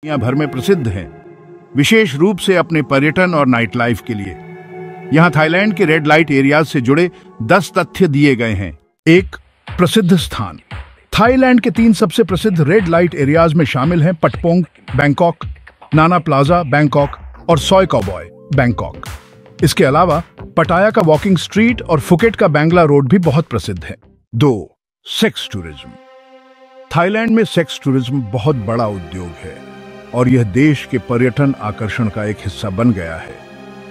दुनिया भर में प्रसिद्ध हैं, विशेष रूप से अपने पर्यटन और नाइट लाइफ के लिए। यहाँ थाईलैंड के रेड लाइट एरियाज से जुड़े 10 तथ्य दिए गए हैं। एक, प्रसिद्ध स्थान। थाईलैंड के 3 सबसे प्रसिद्ध रेड लाइट एरियाज में शामिल हैं पटपोंग बैंकॉक, नाना प्लाजा बैंकॉक और सोय कॉबॉय बैंकॉक। इसके अलावा पटाया का वॉकिंग स्ट्रीट और फुकेट का बैंगला रोड भी बहुत प्रसिद्ध है। 2, सेक्स टूरिज्म। थाईलैंड में सेक्स टूरिज्म बहुत बड़ा उद्योग है और यह देश के पर्यटन आकर्षण का एक हिस्सा बन गया है।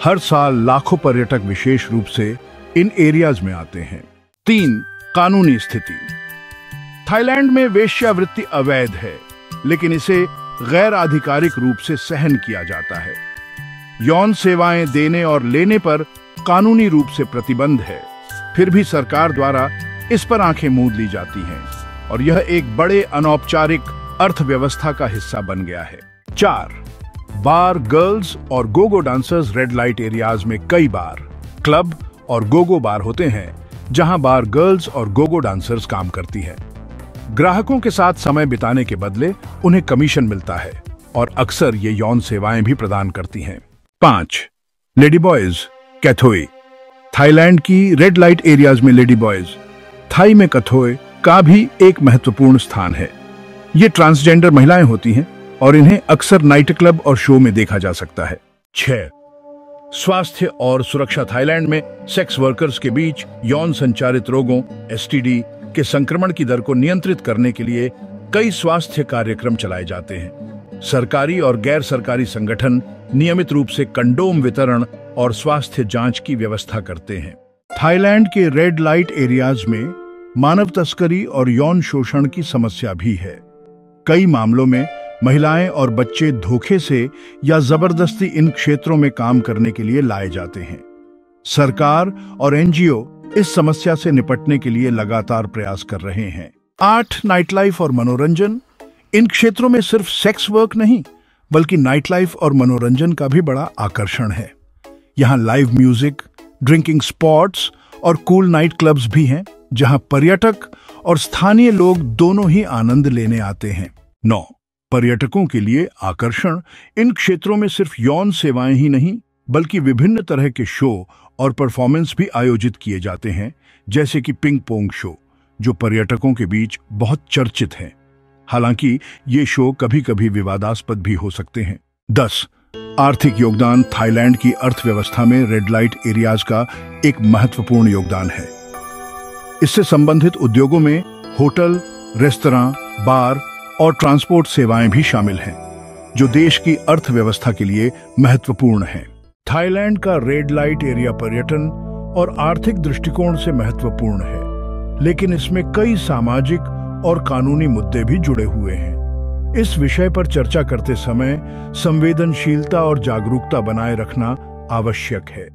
हर साल लाखों पर्यटक विशेष रूप से इन एरियाज में आते हैं। 3, कानूनी स्थिति। थाईलैंड में वेश्यावृत्ति अवैध है, लेकिन इसे गैर आधिकारिक रूप से सहन किया जाता है। यौन सेवाएं देने और लेने पर कानूनी रूप से प्रतिबंध है, फिर भी सरकार द्वारा इस पर आंखें मूंद ली जाती हैं और यह एक बड़े अनौपचारिक अर्थव्यवस्था का हिस्सा बन गया है। 4, बार, गर्ल्स और Gogo dancers. Red light areas में कई बार, क्लब और गोगो बार होते हैं, जहां बार गर्ल्स और गोगो डांसर्स काम करती हैं। ग्राहकों के साथ समय बिताने के बदले उन्हें कमीशन मिलता है और अक्सर ये यौन सेवाएं भी प्रदान करती हैं। 5, लेडी बॉयज कैथोए। थाईलैंड की रेड लाइट एरियाज में लेडी बॉयज, थाई में कथोए का भी एक महत्वपूर्ण स्थान है। ये ट्रांसजेंडर महिलाएं होती हैं और इन्हें अक्सर नाइट क्लब और शो में देखा जा सकता है। 6, स्वास्थ्य और सुरक्षा। थाईलैंड में सेक्स वर्कर्स के बीच यौन संचारित रोगों (एसटीडी) के संक्रमण की दर को नियंत्रित करने के लिए कई स्वास्थ्य कार्यक्रम चलाए जाते हैं। सरकारी और गैर सरकारी संगठन नियमित रूप से कंडोम वितरण और स्वास्थ्य जांच की व्यवस्था करते हैं। थाईलैंड के रेड लाइट एरियाज में मानव तस्करी और यौन शोषण की समस्या भी है। कई मामलों में महिलाएं और बच्चे धोखे से या जबरदस्ती इन क्षेत्रों में काम करने के लिए लाए जाते हैं। सरकार और एनजीओ इस समस्या से निपटने के लिए लगातार प्रयास कर रहे हैं। 8, नाइट लाइफ और मनोरंजन। इन क्षेत्रों में सिर्फ सेक्स वर्क नहीं, बल्कि नाइट लाइफ और मनोरंजन का भी बड़ा आकर्षण है। यहाँ लाइव म्यूजिक, ड्रिंकिंग स्पॉट्स और कूल नाइट क्लब्स भी हैं, जहां पर्यटक और स्थानीय लोग दोनों ही आनंद लेने आते हैं। 9, पर्यटकों के लिए आकर्षण। इन क्षेत्रों में सिर्फ यौन सेवाएं ही नहीं, बल्कि विभिन्न तरह के शो और परफॉर्मेंस भी आयोजित किए जाते हैं, जैसे कि पिंग पोंग शो, जो पर्यटकों के बीच बहुत चर्चित हैं। हालांकि ये शो कभी कभी विवादास्पद भी हो सकते हैं। 10, आर्थिक योगदान। थाईलैंड की अर्थव्यवस्था में रेड लाइट एरियाज का एक महत्वपूर्ण योगदान है। इससे संबंधित उद्योगों में होटल, रेस्तरां, बार और ट्रांसपोर्ट सेवाएं भी शामिल हैं, जो देश की अर्थव्यवस्था के लिए महत्वपूर्ण हैं। थाईलैंड का रेड लाइट एरिया पर्यटन और आर्थिक दृष्टिकोण से महत्वपूर्ण है, लेकिन इसमें कई सामाजिक और कानूनी मुद्दे भी जुड़े हुए हैं। इस विषय पर चर्चा करते समय संवेदनशीलता और जागरूकता बनाए रखना आवश्यक है।